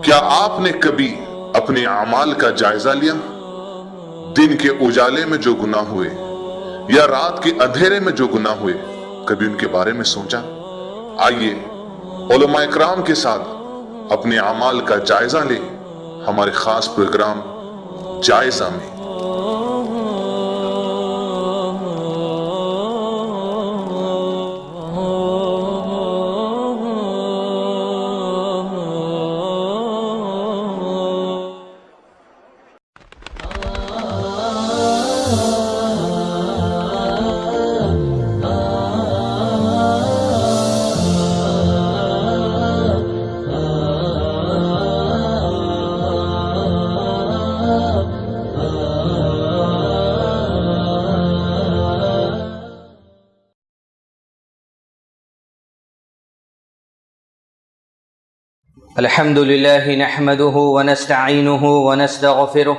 क्या आपने कभी अपने अमाल का जायजा लिया? दिन के उजाले में जो गुनाह हुए या रात के अंधेरे में जो गुनाह हुए, कभी उनके बारे में सोचा? आइए उलमा इकराम के साथ अपने अमाल का जायजा लें हमारे खास प्रोग्राम जायजा में। الحمدللہ نحمده ونستعینه ونستغفره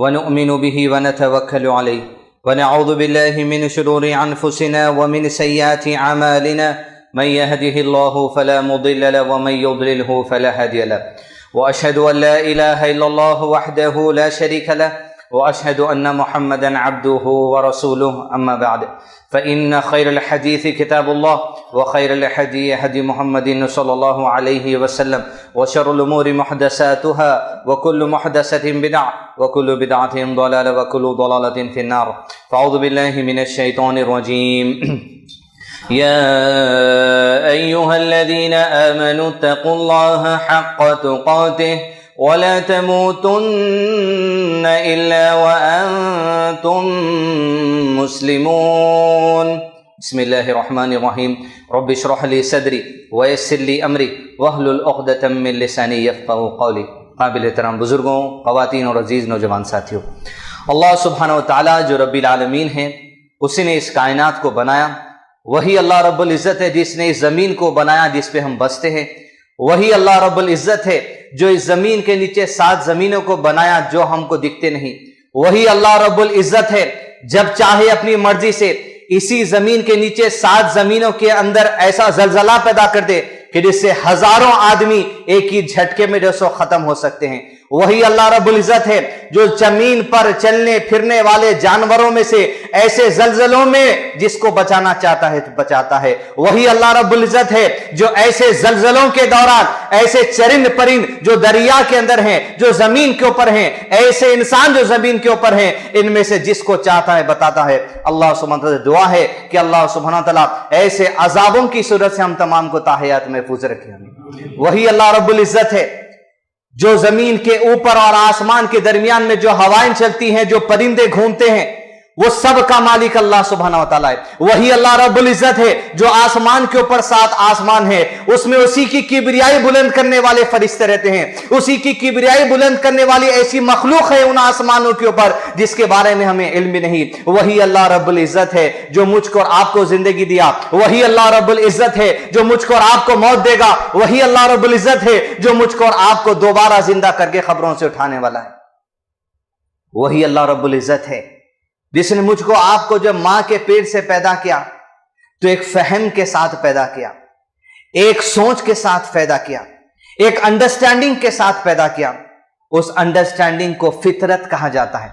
ونؤمن به ونتوکل علیہ ونعوذ باللہ من شرور انفسنا ومن سیئات اعمالنا من يهده الله فلا مضل له ومن يضلله فلا هادي له واشهد ان لا اله الا الله وحده لا شريك له واشهد ان محمدا عبده ورسوله اما بعد فان خير الحديث كتاب الله وخير الهدي هدي محمد صلى الله عليه وسلم وشر الامور محدثاتها وكل محدثة بدعة وكل بدعة ضلالة وكل ضلالة في النار فاعوذ بالله من الشيطان الرجيم يا ايها الذين امنوا اتقوا الله حق تقاته ولا تموتن الا وانتم مسلمون بسم اللہ الرحمن الرحیم رب اشرح لی صدری ویسر لی امری واحلل عقدۃ من لسانی یفقہوا قولی۔ قابل احترام بزرگوں، خواتین اور عزیز نوجوان ساتھیوں، اللہ سبحانہ و تعالیٰ جو رب العالمین ہیں، اسی نے اس کائنات کو بنایا۔ وہی اللہ رب العزت ہے جس نے اس زمین کو بنایا جس پہ ہم بستے ہیں۔ وہی اللہ رب العزت ہے جو اس زمین کے نیچے 7 زمینوں کو بنایا جو ہم کو دکھتے نہیں۔ وہی اللہ رب العزت ہے جب چاہے اپنی مرضی سے اسی زمین کے نیچے 7 زمینوں کے اندر ایسا زلزلہ پیدا کر دے کہ جس سے ہزاروں آدمی ایک ہی جھٹکے میں جو سو ختم ہو سکتے ہیں۔ وہی اللہ رب العزت ہے جو زمین پر چلنے پھرنے والے جانوروں میں سے ایسے زلزلوں میں جس کو بچانا چاہتا ہے بچاتا ہے۔ وہی اللہ رب العزت ہے جو ایسے زلزلوں کے دوران ایسے چرند پرند جو دریا کے اندر ہیں، جو زمین کے اوپر ہیں، ایسے انسان جو زمین کے اوپر ہیں، ان میں سے جس کو چاہتا ہے بتاتا ہے۔ اللہ سبحانہ وتعالی دعا ہے کہ اللہ سبحانہ وتعالی ایسے عذابوں کی صورت سے ہم تمام کو تاحیات محفوظ رکھے۔ وہی اللہ رب العزت ہے جو زمین کے اوپر اور آسمان کے درمیان میں جو ہوائیں چلتی ہیں، جو پرندے گھومتے ہیں، وہ سب کا مالک اللہ سبحانہ وتعالی ہے۔ وہی اللہ رب العزت ہے جو آسمان کے اوپر 7 آسمان ہے، اس میں اسی کی کبریائی بلند کرنے والے فرشتے رہتے ہیں، اسی کی کبریائی بلند کرنے والی ایسی مخلوق ہے ان آسمانوں کے اوپر جس کے بارے میں ہمیں علم نہیں۔ وہی اللہ رب العزت ہے جو مجھ کو اور آپ کو زندگی دیا۔ وہی اللہ رب العزت ہے جو مجھ کو اور آپ کو موت دے گا۔ وہی اللہ رب العزت ہے جو مجھ کو اور آپ کو دوبارہ زندہ کر کے قبروں سے اٹھانے والا ہے۔ وہی اللہ رب العزت ہے جس نے مجھ کو آپ کو جب ماں کے پیٹ سے پیدا کیا تو ایک فہم کے ساتھ پیدا کیا، ایک سوچ کے ساتھ پیدا کیا، ایک انڈرسٹینڈنگ کے ساتھ پیدا کیا۔ اس انڈرسٹینڈنگ کو فطرت کہا جاتا ہے،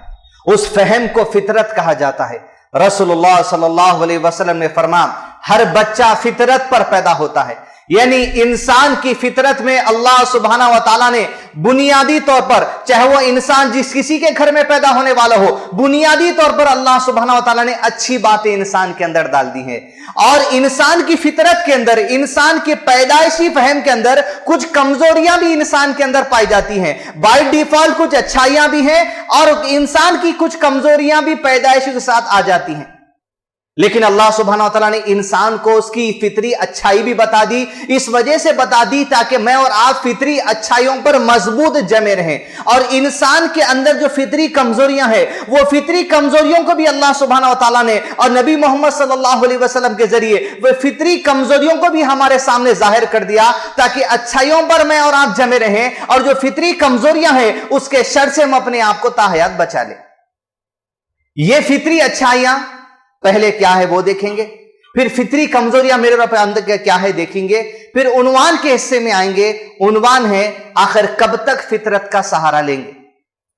اس فہم کو فطرت کہا جاتا ہے۔ رسول اللہ صلی اللہ علیہ وسلم نے فرمایا ہر بچہ فطرت پر پیدا ہوتا ہے، یعنی انسان کی فطرت میں اللہ سبحانہ و تعالیٰ نے بنیادی طور پر، چاہے وہ انسان جس کسی کے گھر میں پیدا ہونے والا ہو، بنیادی طور پر اللہ سبحانہ و تعالیٰ نے اچھی باتیں انسان کے اندر ڈال دی ہیں۔ اور انسان کی فطرت کے اندر، انسان کی پیدائشی فہم کے اندر کچھ کمزوریاں بھی انسان کے اندر پائی جاتی ہیں۔ بائی ڈیفالٹ کچھ اچھائیاں بھی ہیں اور انسان کی کچھ کمزوریاں بھی پیدائشی کے ساتھ آ جاتی ہیں، لیکن اللہ سبحانہ وتعالی نے انسان کو اس کی فطری اچھائی بھی بتا دی، اس وجہ سے بتا دی تاکہ میں اور آپ فطری اچھائیوں پر مضبوط جمے رہیں۔ اور انسان کے اندر جو فطری کمزوریاں ہیں، وہ فطری کمزوریوں کو بھی اللہ سبحانہ وتعالی نے اور نبی محمد صلی اللہ علیہ وسلم کے ذریعے وہ فطری کمزوریوں کو بھی ہمارے سامنے ظاہر کر دیا تاکہ اچھائیوں پر میں اور آپ جمے رہیں، اور جو فطری کمزوریاں ہیں اس کے شر سے ہم اپنے آپ کو تاحیات بچا لیں۔ یہ فطری اچھائیاں پہلے کیا ہے وہ دیکھیں گے، फिर फितरी कमजोरियां मेरे और अंदर क्या है देखेंगे, फिर उन्वान के हिस्से में आएंगे। उन्वान है आखिर कब तक फितरत का सहारा लेंगे।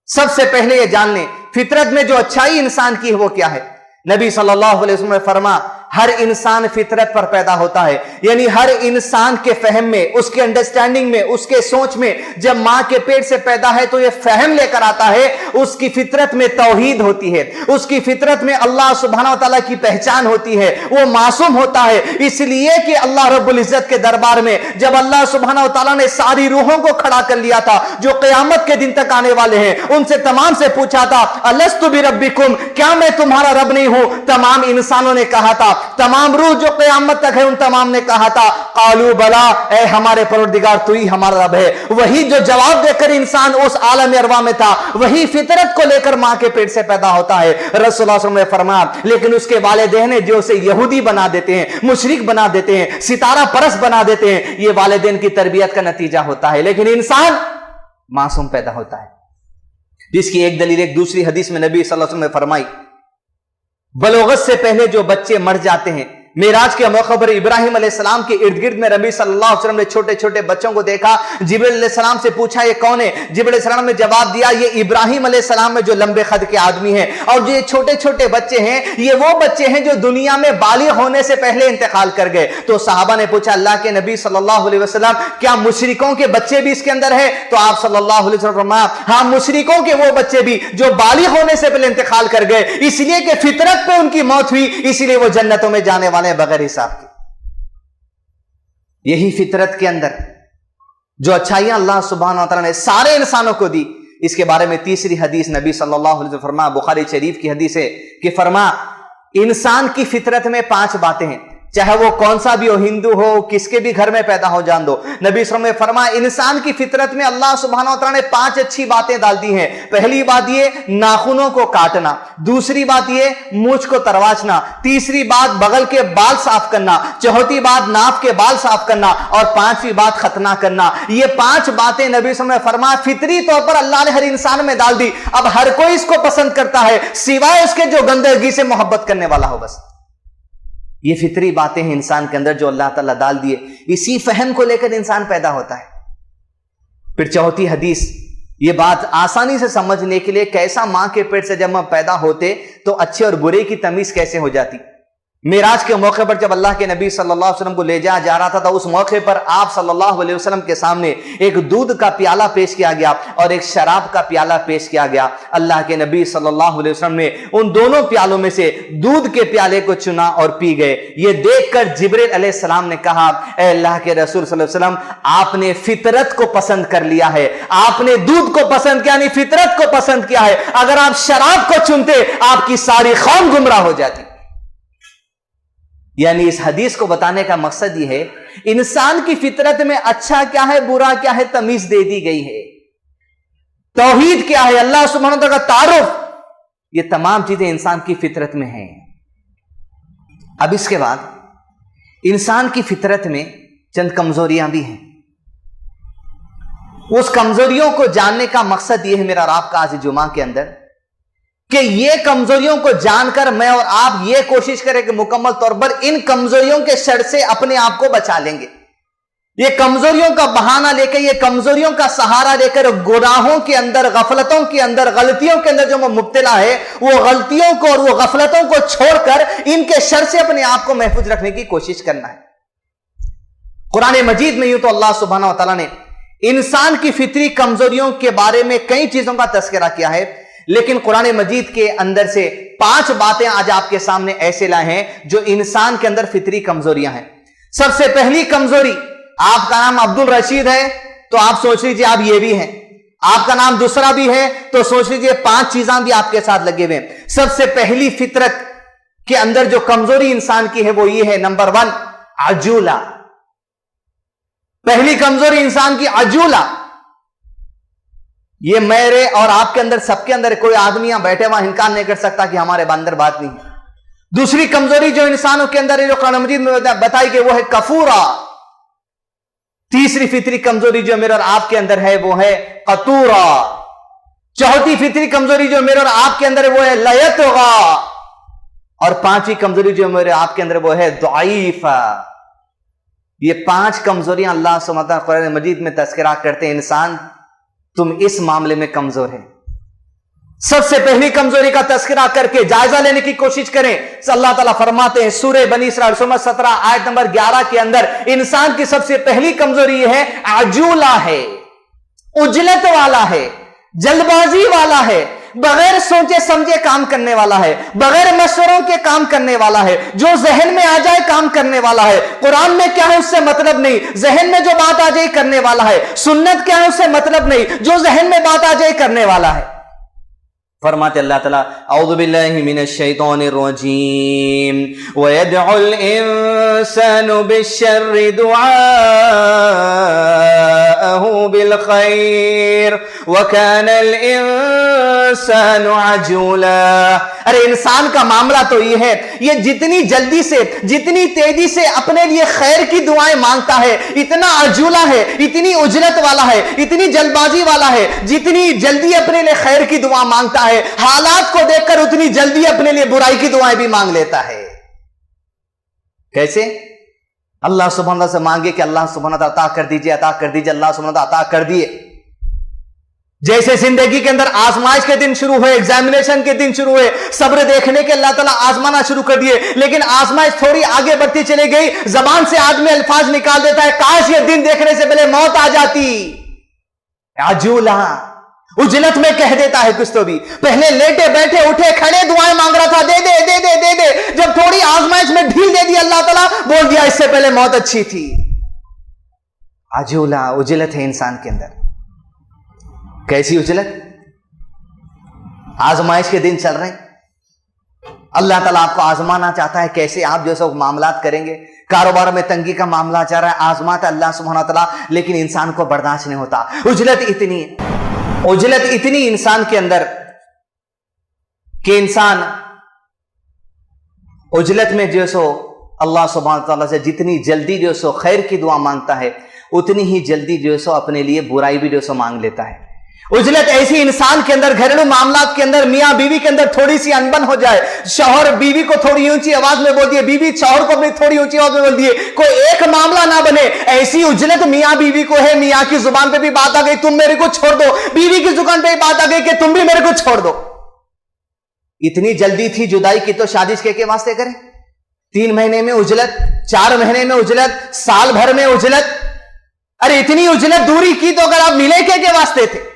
सबसे पहले ये जान लें फितरत में जो अच्छाई इंसान की है वो क्या है। नबी सल्लल्लाहु अलैहि वसल्लम ने फरमा हर इंसान फितरत पर पैदा होता है, यानी हर इंसान के फहम में, उसके अंडरस्टैंडिंग में, उसके सोच में जब मां के पेट से पैदा है तो ये फहम लेकर आता है उसकी फितरत में तौहीद होती है, उसकी फितरत में अल्लाह सुब्हानहू व तआला की पहचान होती है, वो मासूम होता है। इसलिए कि अल्लाह रब्बुल इज्जत के दरबार में जब अल्लाह सुब्हानहू व तआला ने सारी रूहों को खड़ा कर लिया था जो क़यामत के दिन तक आने वाले हैं, उनसे तमाम से पूछा था अलस्तु बिरब्बिकुम, क्या मैं तुम्हारा रब नहीं हूं। तमाम इंसानों ने कहा था, तमाम रूह जो क़यामत तक है उन तमाम ने कहा था कालू बला, ए हमारे परवरदिगार तू ही हमारा रब है। वही जो जवाब देकर इंसान उस आलम अरवा में था, वही फितरत को लेकर मां के पेट से पैदा होता है। रसूलुल्लाह सल्लल्लाहु अलैहि वसल्लम ने फरमाया लेकिन उसके वालिदैन हैं जो उसे यहूदी बना देते हैं, मुशरिक बना देते हैं, सितारा परस्त बना देते हैं, ये वालिदैन की तरबियत का नतीजा होता है। लेकिन इंसान मासूम पैदा होता है, जिसकी एक दलील एक दूसरी हदीस में नबी सल्लल्लाहु अलैहि वसल्लम ने फरमाई बलोगत से पहले जो बच्चे मर जाते हैं। मेराज के मौके पर इब्राहिम अलैहिस्सलाम के इर्द गिर्द में नबी सल्लल्लाहु अलैहि वसल्लम ने छोटे छोटे बच्चों को देखा। जिब्रील अलैहिस्सलाम से पूछा ये कौन है। जिब्रील अलैहिस्सलाम ने जवाब दिया ये इब्राहिम अलैहिस्सलाम में जो लंबे कद के आदमी हैं, और जो ये छोटे छोटे बच्चे हैं ये वो बच्चे हैं जो दुनिया में बालिग होने से पहले इंतकाल कर गए। तो सहाबा ने पूछा अल्लाह के नबी सल्लल्लाहु अलैहि वसल्लम क्या मुशरिकों के बच्चे भी इसके अंदर है। तो आप सल्लल्लाहु अलैहि वसल्लम फरमाया हां, मुशरिकों के वो बच्चे भी जो बालिग होने से पहले इंतकाल कर गए, इसलिए कि फितरत पे उनकी मौत हुई, इसलिए वो जन्नतों में जाने वाले हैं बगैर हिसाब के। यही फितरत के अंदर जो अच्छाइयां अल्लाह सुब्हानहू व तआला ने सारे इंसानों को दी, इसके बारे में तीसरी हदीस नबी सल्लल्लाहु अलैहि वसल्लम फरमा, बुखारी शरीफ की हदीस है कि फरमा इंसान की फितरत में 5 बातें हैं, चाहे वो कौन सा भी हो, हिंदू हो, किसके भी घर में पैदा हो, जान दो। नबी सल्लल्लाहु अलैहि वसल्लम ने फरमाया इंसान की फितरत में अल्लाह सुब्हानहू व तआला ने 5 अच्छी बातें डाल दी हैं। पहली बात ये नाखूनों को काटना, दूसरी बात ये मूंछ को तरवाचना, तीसरी बात बगल के बाल साफ करना, चौथी बात नाक के बाल साफ करना, और 5वीं बात खतना करना। ये 5 बातें नबी सल्लल्लाहु अलैहि वसल्लम ने फरमाया फितरी तौर पर अल्लाह ने हर इंसान में डाल दी। अब हर कोई इसको पसंद करता है सिवाय उसके जो गंदगी से मोहब्बत करने वाला हो। बस ये फितरी बातें हैं इंसान के अंदर जो अल्लाह ताला डाल दिए, इसी फहम को लेकर इंसान पैदा होता है। फिर चौथी हदीस ये बात आसानी से समझने के लिए, कैसा मां के पेट से जब हम पैदा होते तो अच्छे और बुरे की तमीज कैसे हो जाती। मेराज के मौके पर जब अल्लाह के नबी सल्लल्लाहु अलैहि वसल्लम को ले जाया जा रहा था, तो उस मौके पर आप सल्लल्लाहु अलैहि वसल्लम के सामने एक दूध का प्याला पेश किया गया और एक शराब का प्याला पेश किया गया। अल्लाह के नबी सल्लल्लाहु अलैहि वसल्लम ने उन दोनों प्यालों में से दूध के प्याले को चुना और पी गए। ये देखकर जिब्रील अलैहिस्सलाम ने कहा ए अल्लाह के रसूल सल्लल्लाहु अलैहि वसल्लम, आपने फितरत को पसंद कर लिया है, आपने दूध को पसंद किया, यानी फितरत को पसंद किया है। अगर आप शराब को चुनते आपकी सारी कौम गुमराह हो जाती। यानी इस हदीस को बताने का मकसद यह है इंसान की फितरत में अच्छा क्या है, बुरा क्या है, तमीज दे दी गई है। तौहीद क्या है, अल्लाह सुब्हानहू व तआला का तारुफ, ये तमाम चीजें इंसान की फितरत में हैं। अब इसके बाद इंसान की फितरत में चंद कमजोरियां भी हैं। उस कमजोरियों को जानने का मकसद यह है मेरा और आपका आज जुमा के अंदर, कि ये कमजोरियों को जानकर मैं और आप ये कोशिश करें कि मुकम्मल तौर पर इन कमजोरियों के शर से अपने आप को बचा लेंगे। ये कमजोरियों का बहाना लेकर, ये कमजोरियों का सहारा लेकर गुनाहों के अंदर, गफलतों के अंदर, गलतियों के अंदर जो मुब्तला है, वो गलतियों को और वो गफलतों को छोड़कर इनके शर से अपने आप को महफूज रखने की कोशिश करना है। कुरान मजीद में यूं तो अल्लाह सुब्हानहू व तआला ने इंसान की फितरी कमजोरियों के बारे में कई चीजों का तज़किरा किया है, लेकिन कुरान मजीद के अंदर से 5 बातें आज आपके सामने ऐसे लाए हैं जो इंसान के अंदर फितरी कमजोरियां हैं। सबसे पहली कमजोरी, आपका नाम अब्दुल रशीद है तो आप सोच लीजिए आप ये भी हैं, आपका नाम दूसरा भी है तो सोच लीजिए 5 चीजें भी आपके साथ लगे हुए हैं। सबसे पहली फितरत के अंदर जो कमजोरी इंसान की है वो ये है, नंबर 1 अजूला। पहली कमजोरी इंसान की अजूला। ये मेरे और आपके अंदर, सबके अंदर, कोई आदमी यहां बैठे वहां इनकार नहीं कर सकता कि हमारे अंदर बात नहीं है। दूसरी कमजोरी जो इंसानों के अंदर है, जो कुरान मजीद में बताई गई, वो है कफूरा। तीसरी फितरी कमजोरी जो मेरे और आपके अंदर है वो है कतूरा। चौथी फितरी कमजोरी जो मेरे और आपके अंदर है वो है लयतगा। और पांचवी कमजोरी जो मेरे आपके अंदर वो है दुआईफा। ये 5 कमजोरियां अल्लाह सुब्हानहू व तआला कुरान मजीद में तज़किरा करते हैं, इंसान तुम इस मामले में कमजोर है। सबसे पहली कमजोरी का तज़किरा करके जायजा लेने की कोशिश करें। अल्लाह ताला फरमाते हैं सूरह बनी इसराइल सूरह 17 आयत नंबर 11 के अंदर, इंसान की सबसे पहली कमजोरी यह है आजूला है, उजलत वाला है, जल्दबाजी वाला है, बगैर सोचे समझे काम करने वाला है, बगैर मशवरों के काम करने वाला है, जो जहन में आ जाए काम करने वाला है। कुरान में क्या है उससे मतलब नहीं, जहन में जो बात आ जाए करने वाला है। सुन्नत क्या है उससे मतलब नहीं, जो जहन में बात आ जाए करने वाला है। फरमाते अल्लाह ताला औज़ु बिल्लाहि मिनश शैतानिर रजीम व यदउल इंसानु बिश्शर्रि दुआअहु बिल खैर व कानल इंसानु अजूला। अरे इंसान का मामला तो ये है, ये जितनी जल्दी से जितनी तेजी से अपने लिए खैर की दुआएं मांगता है, इतना अजूला है, इतनी उजलत वाला है, इतनी जल्दबाजी वाला है, जितनी जल्दी अपने लिए खैर की दुआ मांगता है, हालात को देखकर उतनी जल्दी अपने लिए बुराई की दुआएं भी मांग लेता है। कैसे? अल्लाह सुब्हानहू व तआला से मांगे कि अल्लाह सुब्हानहू व तआला अता कर दीजिए, अता कर दीजिए, अल्लाह सुब्हानहू व तआला अता कर दिए। जैसे जिंदगी के अंदर आजमाइश के दिन शुरू हुए, एग्जामिनेशन के दिन शुरू हुए, सब्र देखने के अल्लाह ताला आजमाना शुरू कर दिए, लेकिन आजमाइश थोड़ी आगे बढ़ती चली गई, जबान से आदमी अल्फाज निकाल देता है, काश ये दिन देखने से पहले मौत आ जाती। आजूला, उजलत में कह देता है कुछ तो भी, पहले लेटे बैठे उठे खड़े दुआएं मांग रहा था, दे दे दे दे दे दे, जब थोड़ी आजमाइश में ढील दे दी अल्लाह ताला, बोल दिया इससे पहले मौत अच्छी थी। आजूला, उजलत है इंसान के अंदर। कैसी उजलत? आजमाइश के दिन चल रहे हैं, अल्लाह ताला आपको आजमाना चाहता है, कैसे आप जो सब मामलात करेंगे। कारोबार में तंगी का मामला चल रहा है, आजमाता अल्लाह सुब्हानहू व तआला, लेकिन इंसान को बर्दाश्त नहीं होता। उजलत इतनी इंसान के अंदर कि इंसान उजलत में जो सो अल्लाह सुब्हानहू व तआला से जितनी जल्दी जो सो खैर की दुआ मांगता है, उतनी ही जल्दी जो सो अपने लिए बुराई भी जो सो मांग लेता है। उजलत ऐसी इंसान के अंदर, घरेलू मामलात के अंदर, मियां बीवी के अंदर थोड़ी सी अनबन हो जाए, शौहर बीवी को थोड़ी ऊंची आवाज में बोल दिए, बीवी शौहर को अपनी थोड़ी ऊंची आवाज में बोल दिए, कोई एक मामला ना बने, ऐसी उजलत मियां बीवी को है। मियां की जुबान पे भी बात आ गई, तुम मेरे को छोड़ दो, बीवी की जुबान पे भी बात आ गई कि तुम भी मेरे को छोड़ दो। इतनी जल्दी थी जुदाई की तो शादी के वास्ते करें? 3 महीने में उजलत, 4 महीने में उजलत, साल भर में उजलत। अरे इतनी उजलत दूरी की तो अगर आप मिले के वास्ते थे।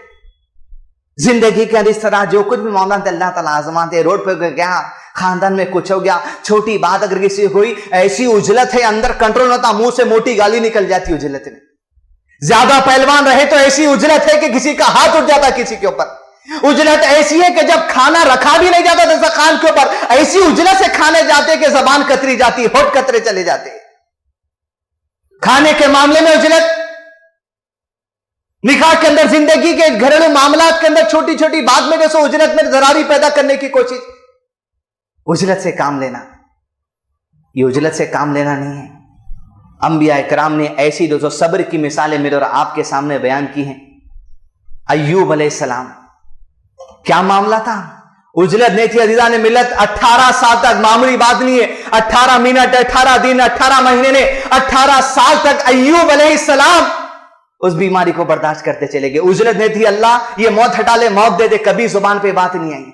जिंदगी के अंदर इस तरह जो कुछ भी मामला अल्लाह ताला आजमाते, रोड पे गया, खानदान में कुछ हो गया, छोटी बात अगर किसी हुई, ऐसी उजलत है, अंदर कंट्रोल होता, मुंह से मोटी गाली निकल जाती उजलत में। ज्यादा पहलवान रहे तो ऐसी उजलत है कि किसी का हाथ उठ जाता किसी के ऊपर। उजलत ऐसी है कि जब खाना रखा भी नहीं जाता दस्तरखान के ऊपर, ऐसी उजलत से खाने जाते कि जबान कतरी जाती, होठ कतरे चले जाते। खाने के मामले में उजलत, निकाह के अंदर, जिंदगी के घरेलू मामलात के अंदर छोटी छोटी बात में जैसे उजलत में दरारी पैदा करने की कोशिश। उजलत से काम लेना, ये उजलत से काम लेना नहीं है। अंबिया इकराम ने ऐसी जो सब्र की मिसालें मेरे और आपके सामने बयान की हैं। अय्यूब अलैहिस्सलाम, क्या मामला था? उजलत नहीं थी अजीजा ने मिलत, 18 साल तक, मामूली बात नहीं है, 18 मिनट, 18 दिन, 18 महीने ने, 18 साल तक अय्यूब अलैहिस्सलाम उस बीमारी को बर्दाश्त करते चले गए। उजलत नहीं थी अल्लाह ये मौत हटा ले, मौत दे दे, कभी जुबान पे बात नहीं आई,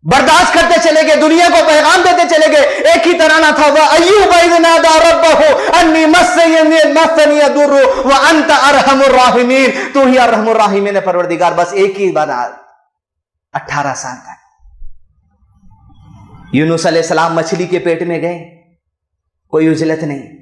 बर्दाश्त करते चले गए, दुनिया को पैगाम देते चले गए। एक ही तराना था, वह अय्यूब इज़ नादा रब्बहु अन्नी मस्सनी यदुर्रु व अंत अरहमुर राहिमीन, तू ही अरहमुर राहिमीन है परवरदिगार। बस एक ही बात, 18 साल तक। यूनुस अलैहिस्सलाम मछली के पेट में गए, कोई उजलत नहीं।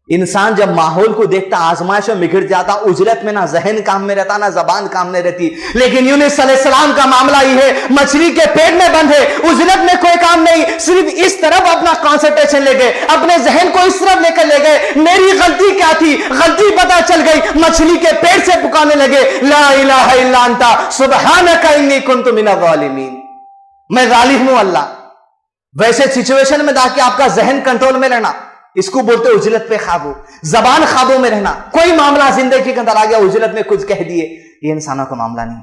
इंसान जब माहौल को देखता, आजमाइश में बिगड़ जाता, उजलत में ना जहन काम में रहता, ना जबान काम में रहती। लेकिन यूनुस अलैहिस्सलाम का मामला ही है, मछली के पेट में बंद है, उजलत में कोई काम नहीं, सिर्फ इस तरफ अपना कंसंट्रेशन ले गए, अपने जहन को इस तरफ लेकर ले गए। मेरी गलती क्या थी, गलती पता चल गई, मछली के पेट से पुकारने लगे, ला इलाहा इल्ला अंता सुब्हानका इन्नी कुन्तु मिनज़ ज़ालिमीन, मैं जालिम हूं अल्लाह। वैसे सिचुएशन में जाके आपका जहन कंट्रोल में रहना, इसको बोलते उजलत पे खाबू, जबान खाबों में रहना। कोई मामला जिंदगी के अंदर आ गया, उजलत में कुछ कह दिए, ये इंसानों का मामला नहीं।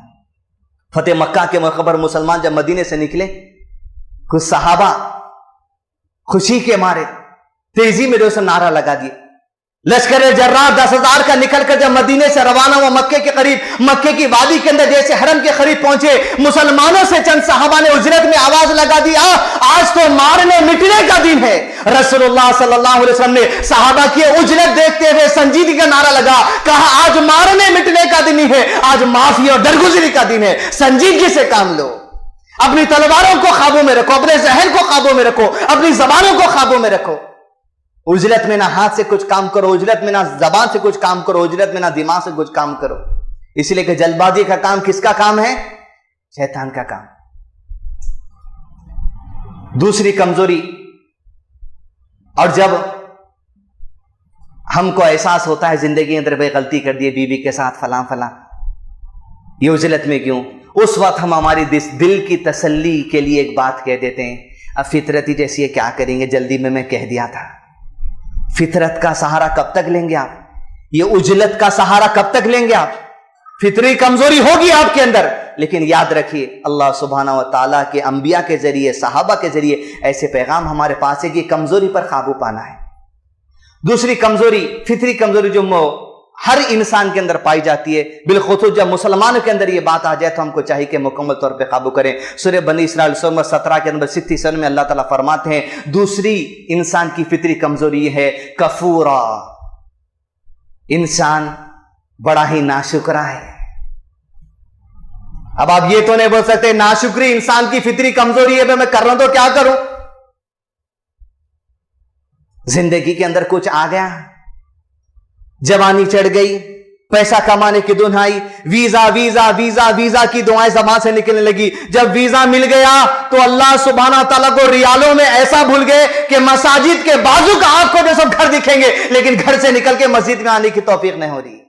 फतेह मक्का के मकबर मुसलमान जब मदीने से निकले, कुछ सहाबा खुशी के मारे तेजी में जो नारा लगा दिए। लश्कर जर्रार 10,000 का निकलकर जब मदीने से रवाना हुआ मक्के के करीब, मक्के की वादी के अंदर जैसे हरम के करीब पहुंचे, मुसलमानों से चंद साहबा ने उजरत में आवाज लगा दी, आज तो मारने मिटने का दिन है। रसूलुल्लाह सल्लल्लाहु अलैहि वसल्लम ने साहबा की उजरत देखते हुए संजीदगी का नारा लगा, कहा आज मारने मिटने का दिन ही है, आज माफी और दरगुजरी का दिन है, संजीदगी से काम लो। अपनी तलवारों को काबू में रखो, अपने जहन को काबू में रखो, अपनी जबानों को काबू में रखो। उजरत में ना हाथ से कुछ काम करो, उजरत में ना जबान से कुछ काम करो, उजरत में ना दिमाग से कुछ काम करो। इसलिए कि जल्दबाजी का काम किसका काम है? शैतान का काम। दूसरी कमजोरी, और जब हमको एहसास होता है जिंदगी के अंदर भाई गलती कर दी बीवी के साथ फलां फलां, ये उजलत में क्यों, उस वक्त हम हमारी दिल की तसल्ली के लिए एक बात कह देते हैं, अब फितरती जैसी है, क्या करेंगे, जल्दी में मैं कह दिया था। फितरत का सहारा कब तक लेंगे आप? ये उजलत का सहारा कब तक लेंगे आप? फितरी कमजोरी होगी आपके अंदर, लेकिन याद रखिए अल्लाह सुब्हाना व तआला के अंबिया के जरिए, सहाबा के जरिए ऐसे पैगाम हमारे पास है कि कमजोरी पर काबू पाना है। दूसरी कमजोरी, फितरी कमजोरी जो हर इंसान के अंदर पाई जाती है, बिलखुसूस जब मुसलमानों के अंदर ये बात आ जाए तो हमको चाहिए कि मुकम्मल तौर पे काबू करें। सूरह बनी इसराइल सूरह 17 के अंदर 36 में अल्लाह ताला फरमाते हैं, दूसरी इंसान की फितरी कमजोरी है कफूरा, इंसान बड़ा ही नाशुक्रा है। अब आप ये तो नहीं बोल सकते नाशुक्री इंसान की फितरी कमजोरी है, मैं कर रहा हूं तो क्या करूं? जिंदगी के अंदर कुछ आ गया, जवानी चढ़ गई, पैसा कमाने की धुन आई, वीजा वीजा वीजा वीजा की दुआएं ज़बान से निकलने लगी। जब वीजा मिल गया तो अल्लाह सुब्हाना ताला को रियालों में ऐसा भूल गए कि मसाजिद के बाजू का आपको जो सब घर दिखेंगे, लेकिन घर से निकल के मस्जिद में आने की तौफीक नहीं हो रही।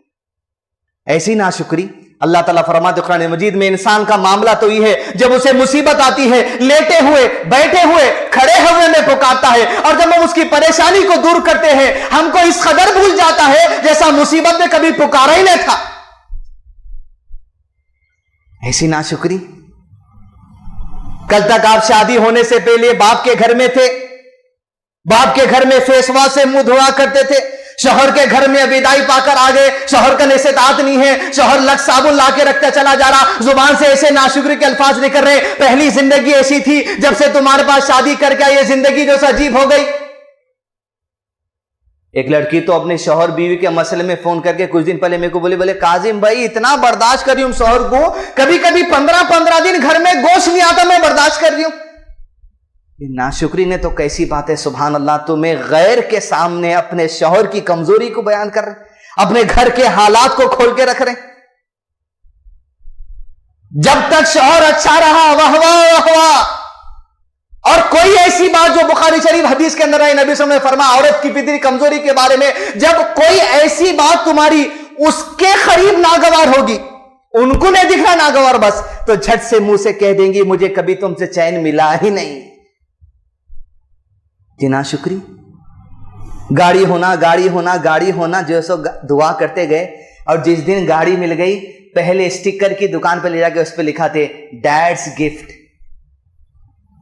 ऐसी नाशुक्री अल्लाह ताला फरमाते कुरान मजीद में, इंसान का मामला तो ये है जब उसे मुसीबत आती है लेटे हुए, बैठे हुए, खड़े हुए में पुकारता है, और जब हम उसकी परेशानी को दूर करते हैं हमको इस कदर भूल जाता है जैसा मुसीबत में कभी पुकारा ही नहीं था। ऐसी नाशुक्री। कल तक आप शादी होने से पहले बाप के घर में थे, बाप के घर में फेस वॉश से मुंह धोया करते थे, शोहर के घर में विदाई पाकर आ गए, शोहर का निषेधात नहीं है, शोहर लक्स साबुन लाके रखता चला जा रहा, जुबान से ऐसे नाशुक्री के अल्फाज निकल रहे, पहली जिंदगी ऐसी थी, जब से तुम्हारे पास शादी करके आई ये जिंदगी जो अजीब हो गई। एक लड़की तो अपने शोहर बीवी के मसले में फोन करके कुछ दिन पहले मेरे को बोले काजिम भाई इतना बर्दाश्त कर रही हूं शोहर को, कभी कभी 15-15 दिन घर में गोश्त नहीं आता, मैं बर्दाश्त कर रही हूं। नाशुक्री ने तो कैसी बात है, सुभान अल्लाह, तुम्हें गैर के सामने अपने शौहर की कमजोरी को बयान कर रहे, अपने घर के हालात को खोल के रख रहे। जब तक शौहर अच्छा रहा वाह वाह वाह वाह, और कोई ऐसी बात जो बुखारी शरीफ हदीस के अंदर आई, नबी सल्लल्लाहु अलैहि वसल्लम ने फरमाया औरत की फितरी कमजोरी के बारे में, जब कोई ऐसी बात तुम्हारी उसके करीब नागवार होगी, उनको नहीं दिख रहा नागवार बस, तो झट से मुंह से कह देंगी मुझे कभी तुमसे चैन मिला ही नहीं। नाशुक्री। गाड़ी होना गाड़ी होना गाड़ी होना जो सो दुआ करते गए, और जिस दिन गाड़ी मिल गई पहले स्टिकर की दुकान पर ले जाके उस पर लिखा थे डैड्स गिफ्ट।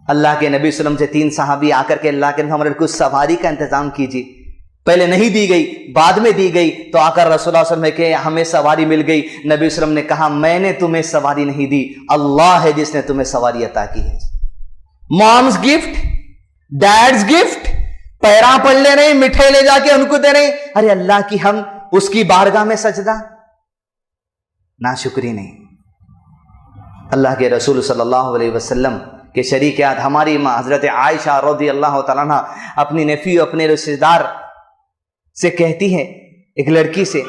अल्लाह के नबी सल्लल्लाहु अलैहि वसल्लम से 3 सहाबी आकर के अल्लाह के हमारे कुछ सवारी का इंतजाम कीजिए, पहले नहीं दी गई, बाद में दी गई, तो आकर रसूलुल्लाह सल्लल्लाहु अलैहि वसल्लम के हमें सवारी मिल गई। नबी सल्लल्लाहु अलैहि वसल्लम ने कहा मैंने तुम्हें सवारी नहीं दी, अल्लाह है जिसने तुम्हें सवारी अता की है। मॉम्स गिफ्ट, डैड्स गिफ्ट, पैरा पढ़ ले रहे, मिठाई ले जाके उनको दे रहे, अरे अल्लाह की हम उसकी बारगाह में सजदा, नाशुक्री नहीं। अल्लाह के रसूल सल्लल्लाहु अलैहि वसल्लम के शरीक-ए-आद हमारी मां हजरत आयशा रज़ी अल्लाह तआला अन्हा अपनी नेफी, अपने रिश्तेदार से कहती है, एक लड़की से,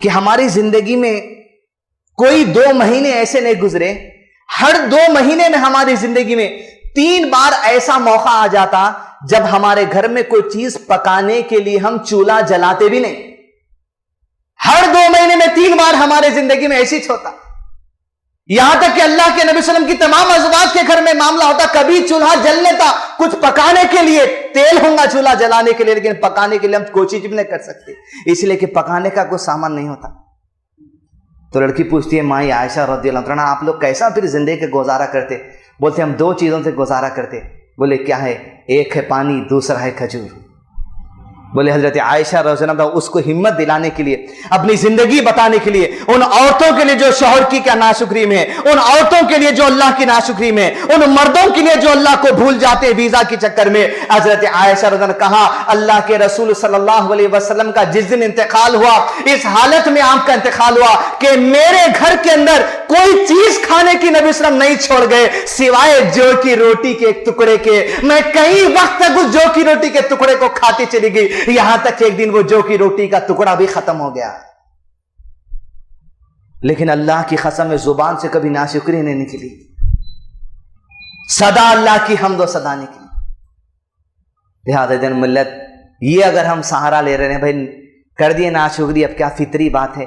कि हमारी जिंदगी में कोई 2 महीने ऐसे नहीं गुजरे, हर 2 महीने में हमारी जिंदगी में 3 बार ऐसा मौका आ जाता जब हमारे घर में कोई चीज पकाने के लिए हम चूल्हा जलाते भी नहीं। हर 2 महीने में 3 बार हमारे जिंदगी में ऐसी होता, यहां तक कि अल्लाह के नबी सल्लल्लाहु अलैहि वसल्लम की तमाम अज़वाज के घर में मामला होता, कभी चूल्हा जल लेता, कुछ पकाने के लिए तेल होगा चूल्हा जलाने के लिए, लेकिन पकाने के लिए हम कोई चीज भी नहीं कर सकते, इसलिए कि पकाने का कोई सामान नहीं होता। तो लड़की पूछती है माई आयशा रज़ी अल्लाह अन्हा, आप लोग कैसा फिर जिंदगी का गुजारा करते? बोलते हम 2 चीजों से गुजारा करते। बोले क्या है? एक है पानी, दूसरा है खजूर। बोले हजरत आयशा रज़ी अल्लाह अन्हा उसको हिम्मत दिलाने के लिए, अपनी जिंदगी बताने के लिए, उन औरतों के लिए जो शौहर की क्या नाशुक्री में है, उन औरतों के लिए जो अल्लाह की नाशुक्री में, उन मर्दों के लिए जो अल्लाह को भूल जाते हैं वीजा के चक्कर में, हजरत आयशा रज़ी अल्लाह अन्हा कहा अल्लाह के रसूल सल्लल्लाहु अलैहि वसल्लम का जिस दिन इंतकाल हुआ, इस हालत में आपका इंतकाल हुआ कि मेरे घर के अंदर कोई चीज खाने की नबी सल्लल्लाहु अलैहि वसल्लम नहीं छोड़ गए सिवाय जौ की रोटी के एक टुकड़े के। मैं कई वक्त तक उस जौ की रोटी के टुकड़े को खाती चली गई, यहां तक कि एक दिन वो जौ की रोटी का टुकड़ा भी खत्म हो गया। लेकिन अल्लाह की कसम जुबान से कभी नाशुक्री नहीं निकली, सदा अल्लाह की हम्द व सदा निकली। लिहाजा दिन मिल्लत, ये अगर हम सहारा ले रहे हैं भाई कर दिए नाशुक्री, अब क्या फितरी बात है,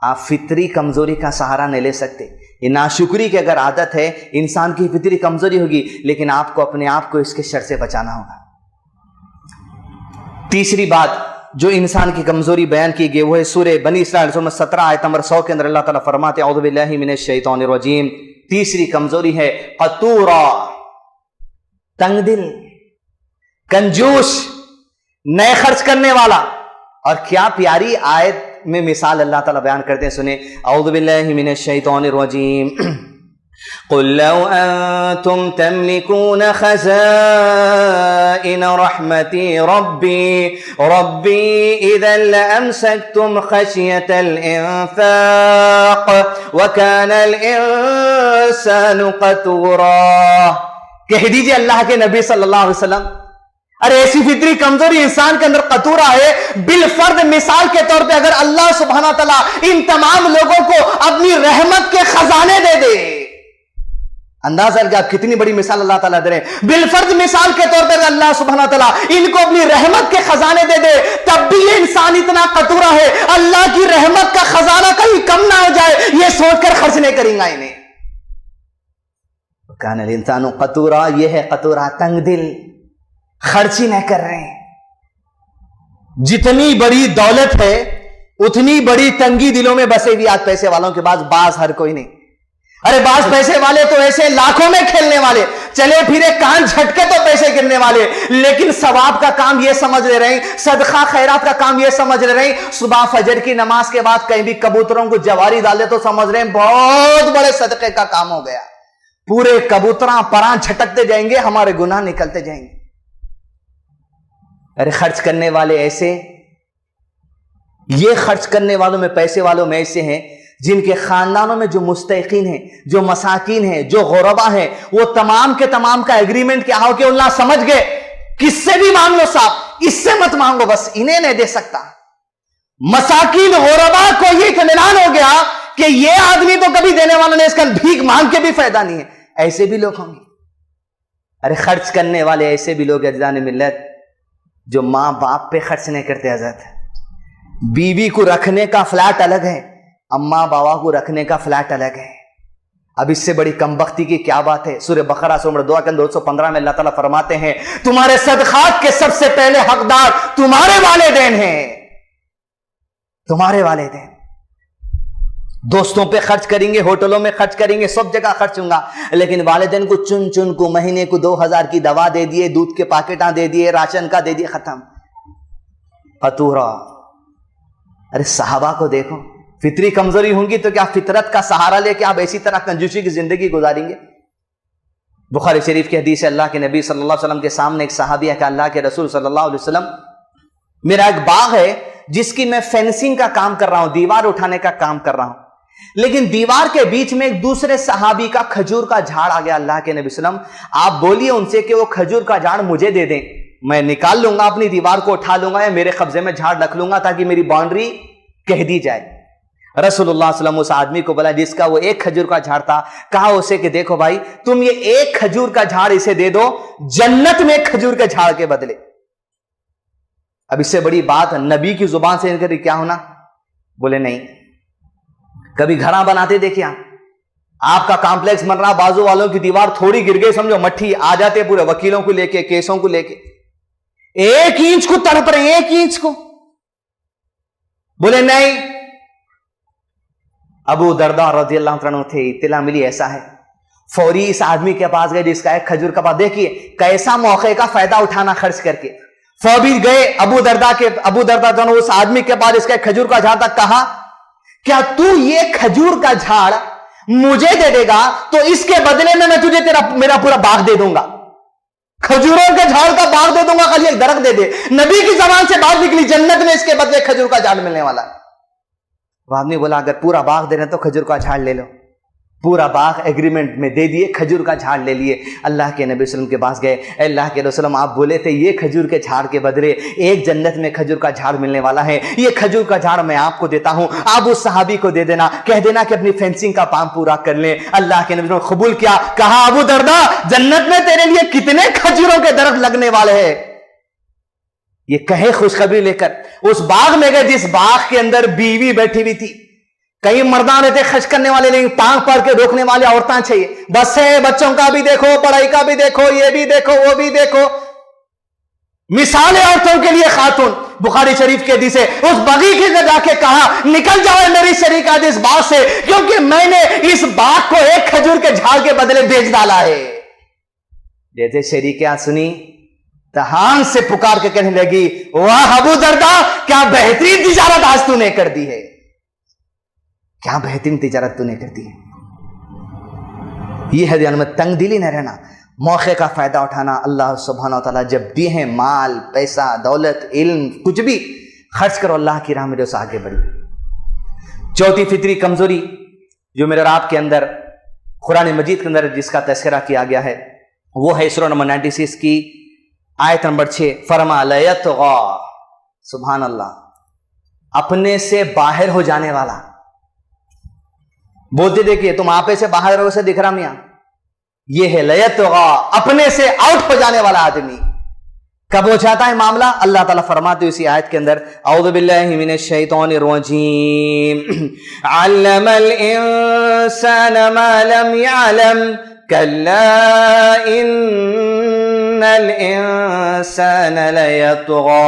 आप फितरी कमजोरी का सहारा नहीं ले सकते। ये नाशुक्री की अगर आदत है, इंसान की फितरी कमजोरी होगी, लेकिन आपको अपने आप को इसके शर से बचाना होगा। तीसरी बात जो इंसान की कमजोरी बयान की गई वो है सूरह बनी इसराइल 17 आयत नंबर 100 के अंदर अल्लाह ताला फरमाते हैं औज़ु बिल्लाहि मिनश शैतानिर रजीम। तीसरी कमजोरी है कतूरा, तंगदिल, कंजूस, नए खर्च करने वाला। और क्या प्यारी आयत में मिसाल अल्लाह ताला बयान करते हैं, सुने औज़ु बिल्लाहि मिनश शैतानिर रजीम। कुल लौ अंतुम तमलिकून खज़ाइन रहमती रब्बी इज़न लअमसकतुम खशियतल इंफाक व कानल इंसानु क़तूरा। कह दीजिए अल्लाह के नबी सल्लल्लाहु अलैहि वसल्लम, अरे ऐसी फितरी कमजोरी इंसान के अंदर कतूरा है, बिलफर्द मिसाल के तौर पे अगर अल्लाह सुब्हानहू तआला इन तमाम लोगों को अपनी रहमत के खजाने दे दे, अंदाजा लगा कितनी बड़ी मिसाल अल्लाह ताला दे रहे हैं। बिलफर्द मिसाल के तौर पर अल्लाह सुब्हानहू तआला इनको अपनी रहमत के खजाने दे दे, तब भी ये इंसान इतना कतूरा है, अल्लाह की रहमत का खजाना कहीं कम ना हो जाए ये सोचकर खर्च नहीं करेंगे इन्हें। कानल इंसानु कतूरा, ये है कतूरा, तंगदिल, खर्च ही नहीं कर रहे हैं। जितनी बड़ी दौलत है उतनी बड़ी तंगी दिलों में बसे हुई आज पैसे वालों के पास, बाज हर कोई नहीं। अरे बाज पैसे वाले तो ऐसे लाखों में खेलने वाले, चले फिरे कान झटके तो पैसे गिरने वाले, लेकिन सवाब का काम ये समझ ले रहे हैं, सदका खैरात का काम ये समझ ले रहे हैं, सुबह फजर की नमाज के बाद कहीं भी कबूतरों को जवारी डाले तो समझ रहे हैं बहुत बड़े सदके का काम हो गया। पूरे कबूतरा परां झटकते जाएंगे, हमारे गुनाह निकलते जाएंगे। अरे खर्च करने वाले ऐसे, ये खर्च करने वालों में, पैसे वालों में ऐसे हैं जिनके खानदानों में जो मुस्तहिकीन हैं, जो मसाकीन हैं, जो गुरबा हैं, वो तमाम के तमाम का एग्रीमेंट क्या हो कि अल्लाह समझ गए किससे भी मांग लो साहब, इससे मत मांगो, बस इन्हें नहीं दे सकता। मसाकीन गुरबा को ये इत्मीनान हो गया कि ये आदमी तो कभी देने वाला नहीं, इसका भीख मांग के भी फायदा नहीं है। ऐसे भी लोग होंगे। अरे खर्च करने वाले ऐसे भी लोग अज़ीज़ान मिल्लत जो मां बाप पे खर्च नहीं करते। आजाद बीवी को रखने का फ्लैट अलग है, अम्मा बाबा को रखने का फ्लैट अलग है। अब इससे बड़ी कमबख्ती की क्या बात है। सूरह बकरा सूरह 2 के 215 में अल्लाह ताला फरमाते हैं तुम्हारे सदकात के सबसे पहले हकदार तुम्हारे वालिदैन हैं, तुम्हारे वालिदैन। दोस्तों पे खर्च करेंगे, होटलों में खर्च करेंगे, सब जगह खर्च होगा, लेकिन वालिदैन को चुन चुन को महीने को 2000 की दवा दे दिए, दूध के पैकेटा दे दिए, राशन का दे दिए, खत्म। फतूरा। अरे सहाबा को देखो, फितरी कमजोरी होंगी तो क्या फितरत का सहारा लेके आप इसी तरह कंजूसी की जिंदगी गुजारेंगे। बुखारी शरीफ की हदीस है, अल्लाह के नबी सल्लल्लाहु अलैहि वसल्लम के सामने एक सहाबी है कि अल्लाह के रसूल सल्लल्लाहु अलैहि वसल्लम, मेरा एक बाग है जिसकी मैं फेंसिंग का काम कर रहा हूं, दीवार उठाने का काम कर रहा हूं, लेकिन दीवार के बीच में एक दूसरे सहाबी का खजूर का झाड़ आ गया। अल्लाह के नबी सल्लम, आप बोलिए उनसे कि वो खजूर का झाड़ मुझे दे दें, मैं निकाल लूंगा, अपनी दीवार को उठा लूंगा या मेरे कब्जे में झाड़ रख लूंगा ताकि मेरी बाउंड्री कह दी जाए। रसूलुल्लाह सल्लल्लाहु अलैहि वसल्लम उस आदमी को बोला जिसका वो एक खजूर का झाड़ था, कहा उसे कि देखो भाई तुम ये एक खजूर का झाड़ इसे दे दो जन्नत में एक खजूर के झाड़ के बदले। अब इससे बड़ी बात नबी की जुबान से इनकर क्या होना। बोले नहीं। कभी घरा बनाते देखिए आपका कॉम्प्लेक्स बन रहा, बाजू वालों की दीवार थोड़ी गिर गई, समझो मट्ठी आ जाते पूरे वकीलों को लेके, केसों को लेके, 1 इंच को तड़प रहे, 1 इंच को। बोले नहीं। अबू दरदा रज़ियल्लाहु अन्हु थे, इत्तला मिली ऐसा है, फौरी इस आदमी के पास गए जिसका एक खजूर का बाग, देखिए कैसा मौके का फायदा उठाना खर्च करके। फौरी गए अबू दरदा दोनों उस आदमी के पास, इसका खजूर का झाड़ तक, कहा क्या तू ये खजूर का झाड़ मुझे दे देगा तो इसके बदले में मैं तुझे मेरा पूरा बाग दे दूंगा, खजूरों के झाड़ का बाग दे दूंगा, खाली एक दरख्त दे दे। नबी की जबान से बात निकली, जन्नत में इसके बदले खजूर का झाड़ मिलने वाला है। वो आदमी बोला अगर पूरा बाग दे रहे तो खजूर का झाड़ ले लो। पूरा बाग एग्रीमेंट में दे दिए, खजूर का झाड़ ले लिए। अल्लाह के नबी वसल्लम के पास गए, अल्लाह के रसूल आप बोले थे ये खजूर के झाड़ के बदले एक जन्नत में खजूर का झाड़ मिलने वाला है, ये खजूर का झाड़ मैं आपको देता हूं, आप उस सहाबी को दे देना, कह देना कि अपनी फेंसिंग का काम पूरा कर ले। अल्लाह के नबी ने कबूल किया। कहा अबू दरदा जन्नत में तेरे लिए कितने खजूरों के दरख्त लगने वाले हैं। ये कहे खुशखबरी लेकर उस बाग में गए जिस बाग के अंदर बीवी बैठी हुई थी। कई मर्दान रहते खर्च करने वाले, लेकिन टांग पकड़ के रोकने वाले औरतां चाहिए। बस है, बच्चों का भी देखो, पढ़ाई का भी देखो, ये भी देखो, वो भी देखो। मिसाल है औरतों के लिए खातून। बुखारी शरीफ के हदीस है, उस बगीचे में जाके कहा निकल जाओ मेरी शरीक आज इस बाग से, क्योंकि मैंने इस बाग को एक खजूर के झाड़ के बदले बेच डाला है। जैसे शरीक सुनी तहान से पुकार के कहने लगी वाह अबू दरदा क्या बेहतरीन तिजारत आज तूने कर दी है, क्या बेहतरीन तिजारत तूने कर दी है। यह है ध्यान में तंग दिली न रहना, मौके का फायदा उठाना। अल्लाह सुब्हानहू व तआला जब दिए हैं माल, पैसा, दौलत, इल्म, कुछ भी खर्च करो अल्लाह की राह में, जो आगे बढ़ी। चौथी फितरी कमजोरी जो मेरे और आपके अंदर कुरान मजीद के अंदर जिसका तस्करा किया गया है वो है सूरह नंबर 96 की आयत नंबर 6। फरमा लयतगा, सुभान अल्लाह, अपने से बाहर हो जाने वाला। बोलते देखिए तुम आपे से बाहर हो से दिख रहा मियां, ये है लयतगा, अपने से आउट हो जाने वाला आदमी। कब हो जाता है मामला? अल्लाह ताला फरमाते इसी आयत के अंदर औज़ु बिल्लाहि मिनश शैतानिर रजीम अल्लमल इंसान मा लम यअलम कल्ला इन्नल इंसान लयतगा।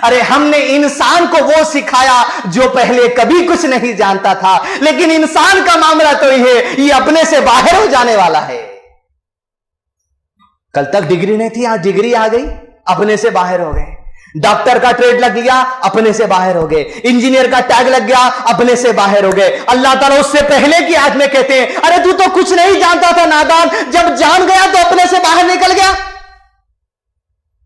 अरे हमने इंसान को वो सिखाया जो पहले कभी कुछ नहीं जानता था, लेकिन इंसान का मामला तो ये अपने से बाहर हो जाने वाला है। कल तक डिग्री नहीं थी, आज डिग्री आ गई, अपने से बाहर हो गए। डॉक्टर का ट्रेड लग गया, अपने से बाहर हो गए। इंजीनियर का टैग लग गया, अपने से बाहर हो गए। अल्लाह ताला उससे पहले की आयत में कहते हैं अरे तू तो कुछ नहीं जानता था नादान, जब जान गया तो अपने से बाहर निकल गया।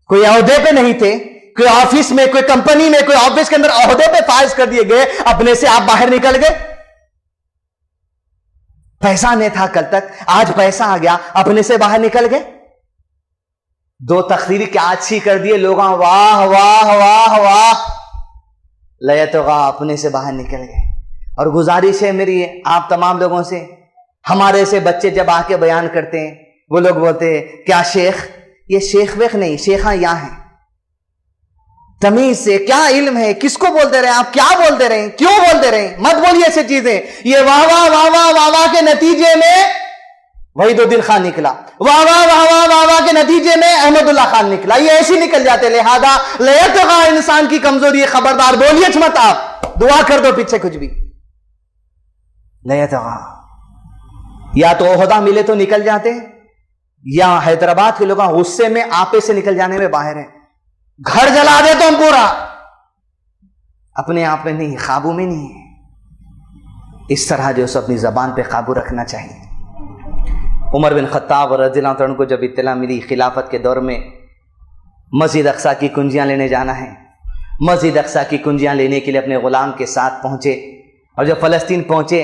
कोई ओहदे पे नहीं थे, कोई ऑफिस में, कोई कंपनी में, कोई ऑफिस के अंदर ओहदे पे फाइज कर दिए गए, अपने से आप बाहर निकल गए। पैसा नहीं था कल तक, आज पैसा आ गया, अपने से बाहर निकल गए। दो तकदीर क्या अच्छी कर दिए लोग, वाह वाह वाह वाह, लयतगा, अपने से बाहर निकल गए। और गुजारिश है मेरी आप तमाम लोगों से, हमारे से बच्चे जब आके बयान करते हैं वो लोग बोलते हैं क्या शेख, ये शेख वेख नहीं, शेखा यहां है। तमीज से, क्या इल्म है, किसको बोलते रहे आप, क्या बोलते रहे, क्यों बोलते रहे, मत बोलिए ऐसी चीजें। ये वाह वाह वाह वाह वाह वाह के नतीजे में वहीदुद्दीन खान निकला, वाह वाह वाह वाह वाह वाह के नतीजे में अहमदुल्लाह खान निकला, ये ऐसे निकल जाते। लिहाजा लयतगा इंसान की कमजोरी है, खबरदार बोलिए मत, आप दुआ कर दो पीछे कुछ भी। लयतगा, या तो ओहदा मिले तो निकल जाते हैं, या हैदराबाद के लोग गुस्से में आपे से निकल जाने में बाहर है। घर जला दे तो हम पूरा, अपने आप में नहीं, काबू में नहीं है। इस तरह जो सो अपनी जबान पे काबू रखना चाहिए। उमर बिन खत्ताब रज़ियल्लाहु अन्हु को जब इत्तला मिली खिलाफत के दौर में मस्जिद अक्सा की कुंजियां लेने जाना है, मस्जिद अक्सा की कुंजियां लेने के लिए अपने गुलाम के साथ पहुंचे। और जब फलस्तीन पहुंचे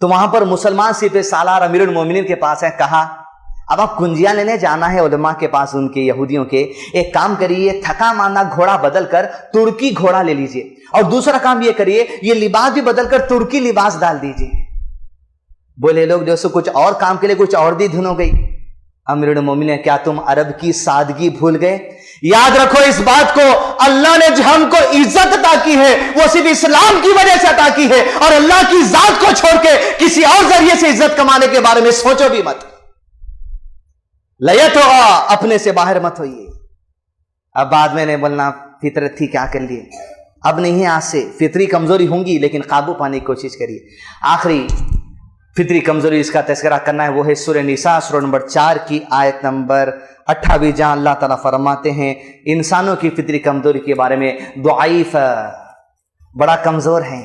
तो वहां पर मुसलमान सिपह सालार अमीरुल मोमिनीन के पास है, कहा अब आप कुंजियां लेने जाना है उलमा के पास, उनके यहूदियों के, एक काम करिए, थका मांदा घोड़ा बदल कर तुर्की घोड़ा ले लीजिए, और दूसरा काम ये करिए, ये लिबास भी बदल कर तुर्की लिबास डाल दीजिए। बोले लोग जो सो कुछ और काम के लिए कुछ और दी धुन हो गई। अमीरुल मोमिनीन, क्या तुम अरब की सादगी भूल गए? याद रखो इस बात को, अल्लाह ने जो हमको इज्जत अता की है वो सिर्फ इस्लाम की वजह से अता की है, और अल्लाह की जात को छोड़ के किसी और जरिए से इज्जत कमाने के बारे में सोचो भी मत। लयतगा, अपने से बाहर मत होइए। अब बाद में नहीं बोलना फितरत थी क्या कर लिए, अब नहीं है, आज से फितरी कमजोरी होंगी लेकिन काबू पाने की कोशिश करिए। आखिरी फितरी कमजोरी इसका तस्करा करना है वो है सूरह निसा सूरह नंबर 4 की आयत नंबर 28, जहां अल्लाह ताला फरमाते हैं इंसानों की फितरी कमजोरी के बारे में, दुआइफ, बड़ा कमजोर है,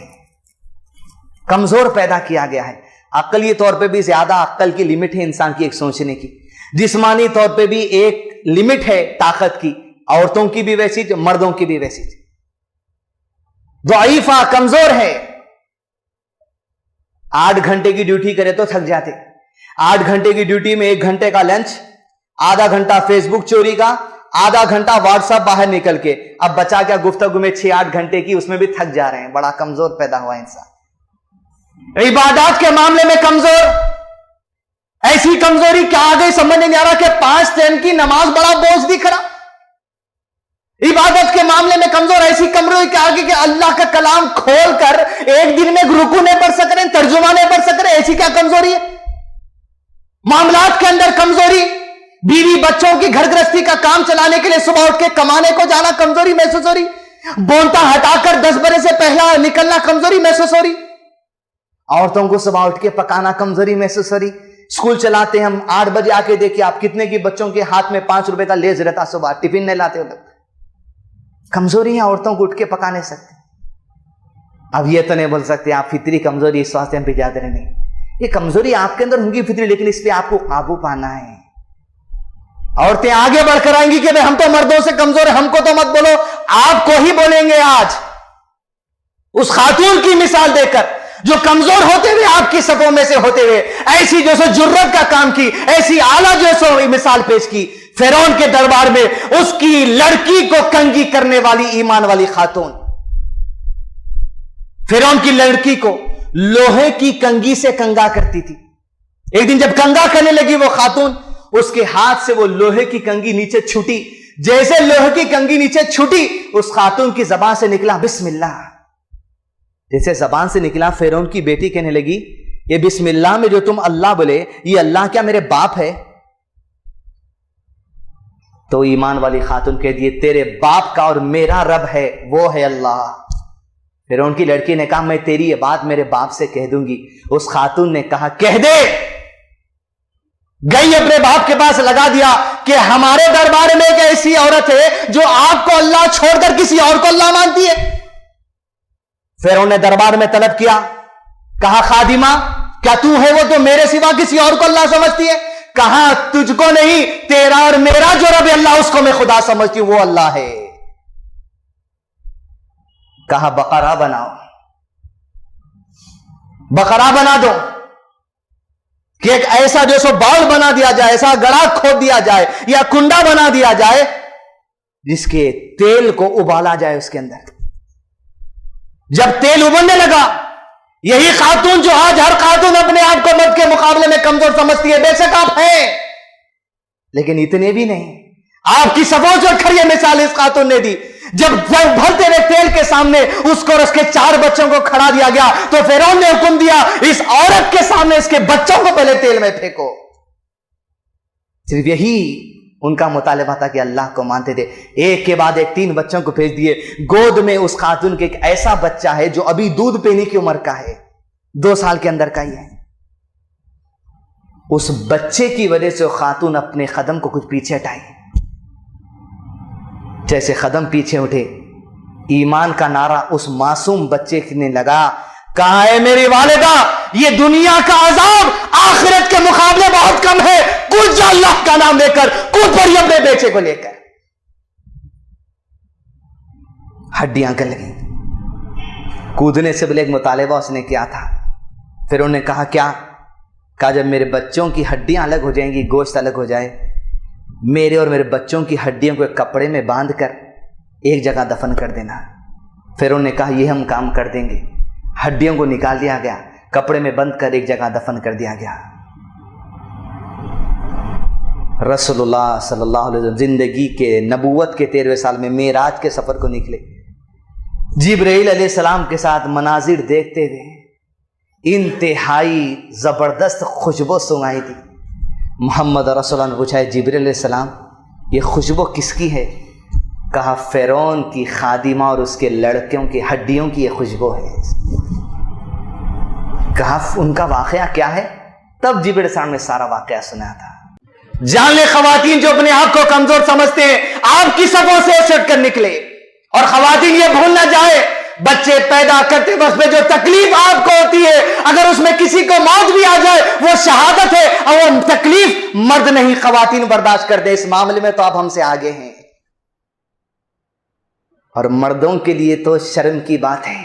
कमजोर पैदा किया गया है। अक्ली तौर पे भी ज्यादा अक्ल की लिमिट है इंसान की एक सोचने की, जिस्मानी तौर पे भी एक लिमिट है ताकत की, औरतों की भी वैसी मर्दों की भी वैसी। दुआइफा, कमजोर है। 8 घंटे की ड्यूटी करे तो थक जाते, 8 घंटे की ड्यूटी में 1 घंटे का लंच, आधा घंटा फेसबुक चोरी का, आधा घंटा व्हाट्सएप बाहर निकल के, अब बचा क्या गुफ्तगू में 6-8 घंटे की, उसमें भी थक जा रहे हैं। बड़ा कमजोर पैदा हुआ इंसान। इबादत के मामले में कमजोर, ऐसी कमजोरी क्या आ गई समझ नहीं आ रहा कि 5 टाइम की नमाज बड़ा बोझ दिख रहा। इबादत के मामले में कमजोर, ऐसी कमजोरी क्या आ गई कि अल्लाह का कलाम खोलकर एक दिन में रुकू नहीं पढ़ सक रहे, तर्जुमा नहीं पढ़ सक रहे, ऐसी क्या कमजोरी है। मामलात के अंदर कमजोरी, बीवी बच्चों की घर गृहस्थी का काम चलाने के लिए सुबह उठ के कमाने को जाना कमजोरी महसूस हो रही, बोनता हटाकर 10 बजे से पहला निकलना कमजोरी महसूस हो रही, औरतों को सुबह उठ के पकाना कमजोरी महसूस हो रही। स्कूल चलाते हैं हम, 8 बजे आके देखिए आप कितने की बच्चों के हाथ में 5 रुपए का लेज रहता, सुबह टिफिन नहीं लाते हो लोग। कमजोरी है, औरतों को उठ के पका नहीं सकते। अब ये तो नहीं बोल सकते आप फितरी कमजोरी इस वास्ते हम पे ज्यादा नहीं, ये कमजोरी आपके अंदर होंगी फितरी, लेकिन इस पे आपको काबू पाना है। औरतें आगे बढ़कर आएंगी कि भाई हम तो मर्दों से कमजोर है, हमको तो मत बोलो, आपको ही बोलेंगे आज। उस खातून की मिसाल देकर जो कमजोर होते हुए आपकी सफों में से होते हुए ऐसी जो सो जुर्रत का काम की, ऐसी आला जो सो मिसाल पेश की फिरौन के दरबार में, उसकी लड़की को कंगी करने वाली ईमान वाली खातून, फिरौन की लड़की को लोहे की कंगी से कंगा करती थी। एक दिन जब कंगा करने लगी वो खातून, उसके हाथ से वो लोहे की कंगी नीचे छूटी। जैसे लोहे की कंगी नीचे छूटी, उस खातून की जबान से निकला बिस्मिल्लाह। जैसे जबान से निकला, फिरौन की बेटी कहने लगी, ये बिस्मिल्लाह में जो तुम अल्लाह बोले, ये अल्लाह क्या मेरे बाप है? तो ईमान वाली खातून कह दिए, तेरे बाप का और मेरा रब है, वो है अल्लाह। फिरौन की लड़की ने कहा, मैं तेरी ये बात मेरे बाप से कह दूंगी। उस खातून ने कहा, कह दे। गई अपने बाप के पास, लगा दिया कि हमारे दरबार में एक ऐसी औरत है जो आपको अल्लाह छोड़कर किसी और को अल्लाह मानती है। फिरौन ने दरबार में तलब किया, कहा, खादिमा क्या तू है वो तो मेरे सिवा किसी और को अल्लाह समझती है? कहा, तुझको नहीं, तेरा और मेरा जो रब अल्लाह, उसको मैं खुदा समझती हूं, वो अल्लाह है। कहा, बकरा बनाओ, बकरा बना दो कि एक ऐसा जो सो बाउल बना दिया जाए, ऐसा गड़ा खोद दिया जाए या कुंडा बना दिया जाए जिसके तेल को उबाला जाए उसके अंदर। जब तेल उबलने लगा, यही खातून जो आज हर खातून अपने आप को मर्द के मुकाबले में कमजोर समझती है, बेशक आप हैं, लेकिन इतने भी नहीं। आपकी सबों से खड़ी मिसाल इस खातून ने दी। जब भरते हुए तेल के सामने उसको और उसके 4 बच्चों को खड़ा दिया गया, तो फिरौन ने हुक्म दिया, इस औरत के सामने इसके बच्चों को पहले तेल में फेंको। सिर्फ यही उनका मुतालबा था कि अल्लाह को मानते थे। एक के बाद एक 3 बच्चों को भेज दिए। गोद में उस खातून के एक ऐसा बच्चा है जो अभी दूध पीने की उम्र का है, 2 साल के अंदर का ही है। उस बच्चे की वजह से खातून अपने कदम को कुछ पीछे हटाई। जैसे कदम पीछे उठे, ईमान का नारा उस मासूम बच्चे ने लगा, कहा है मेरी वालिदा, ये दुनिया का अजाब आखिरत के मुकाबले बहुत कम है। कूद जा अल्लाह का नाम लेकर, कूद पड़ी अपने बेटे को लेकर। हड्डियां गल गई। कूदने से पहले एक मुतालिबा उसने किया था। फिर उन्होंने कहा, क्या? कहा, जब मेरे बच्चों की हड्डियां अलग हो जाएंगी, गोश्त अलग हो जाए, मेरे और मेरे बच्चों की हड्डियों को एक कपड़े में बांध कर एक जगह दफन कर देना। फिर उन्होंने कहा, यह हम काम कर देंगे। हड्डियों को निकाल दिया गया, कपड़े में बंद कर एक जगह दफन कर दिया गया। रसूलुल्लाह सल्लल्लाहु अलैहि वसल्लम जिंदगी के नबूवत के 13वें साल में मेराज के सफर को निकले। जिब्राइल अलैहिस्सलाम के साथ मनाजिर देखते हुए इंतहाई जबरदस्त खुशबू सुनाई थी। मोहम्मद रसूलुल्लाह ने पूछा, जिब्राइल अलैहिस्सलाम, ये खुशबू किसकी है? कहा, फिरौन की खादिमा और उसके लड़कियों की हड्डियों की ये खुशबू है। कहफ उनका वाकया क्या है, तब जिब्रील अलैहिस्सलाम ने सारा वाकया सुना था। जान ले खवातीन जो अपने आप को कमजोर समझते हैं, आपकी सफों से उछट कर निकले। और खवातीन ये भूल ना जाए, बच्चे पैदा करते वक्त में जो तकलीफ आपको होती है, अगर उसमें किसी को मौत भी आ जाए वो शहादत है, और वो तकलीफ मर्द नहीं खवातीन बर्दाश्त कर दे। इस मामले में तो आप हमसे आगे हैं। और मर्दों के लिए तो शर्म की बात है,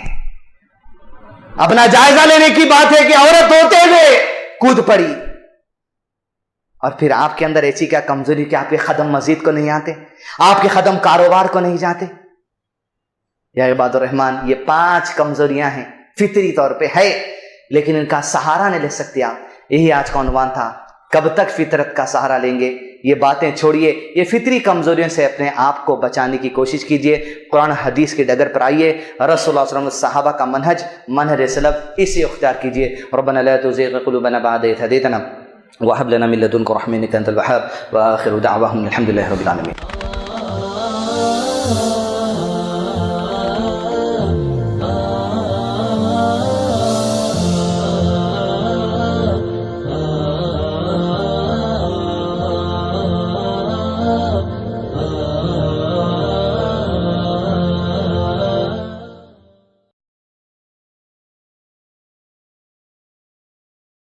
अपना जायजा लेने की बात है कि औरत होते हुए कूद पड़ी। और फिर आपके अंदर ऐसी क्या कमजोरी कि आपके कदम मस्जिद को नहीं आते, आपके कदम कारोबार को नहीं जाते। या इबादुर रहमान, ये 5 कमजोरियां हैं, फितरी तौर पे है, लेकिन इनका सहारा नहीं ले सकते आप। यही आज का उन्वान था, कब तक फितरत का सहारा लेंगे। ये बातें छोड़िए, ये फितरी कमजोरियों से अपने आप को बचाने की कोशिश कीजिए। कुरान हदीस के डगर पर आइए, रसूलुल्लाह सल्लल्लाहु अलैहि वसल्लम सहाबा का मनहज सलफ, इसे इख्तियार कीजिए। रब्बना ला तुज़िग़ क़ुलूबना बअद इज़ हदैतना व हब लना मिन लदुनका रहमतन इन्नका अंतल वहाब व आखिरु दअवाहुम अल्हम्दुलिल्लाहि रब्बिल आलमीन।